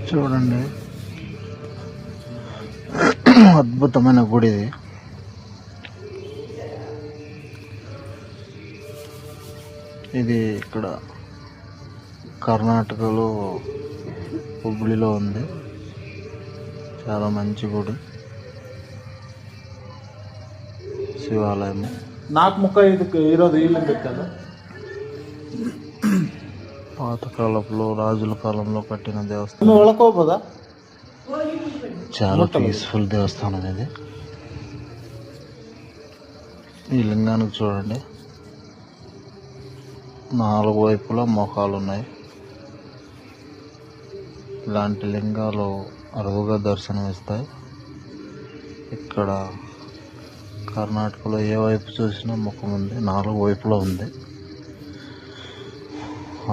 చూడండి, అద్భుతమైన గుడి ఇది. ఇది ఇక్కడ కర్ణాటకలో హుబ్లీలో ఉంది. చాలా మంచి గుడి, శివాలయం. నాకు ముక్క ఈరోజు వీళ్ళు కదా. పాతకాలంలో రాజుల కాలంలో కట్టిన దేవస్థానం. ఒళకోపోదా, చాలా పీస్ఫుల్ దేవస్థానం ఇది. ఈ లింగానికి చూడండి, 4 వైపులా మొఖాలు ఉన్నాయి. ఇలాంటి లింగాలు అరుదుగా దర్శనమిస్తాయి. ఇక్కడ కర్ణాటకలో ఏ వైపు చూసినా ముఖం ఉంది, 4 వైపులా ఉంది.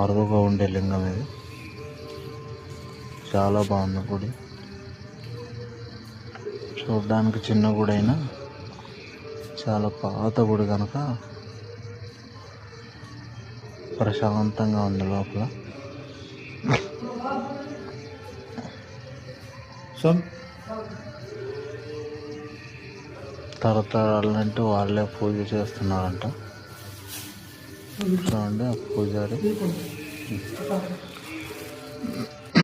అరుదుగా ఉండే లింగం ఇది. చాలా బాగుంది గుడి. చూడడానికి చిన్న గుడి అయినా చాలా పాత గుడి కనుక ప్రశాంతంగా ఉంది లోపల. తరతరాలంటూ వాళ్ళే పూజ చేస్తున్నారంట. చూడండి, ఆ పూజారి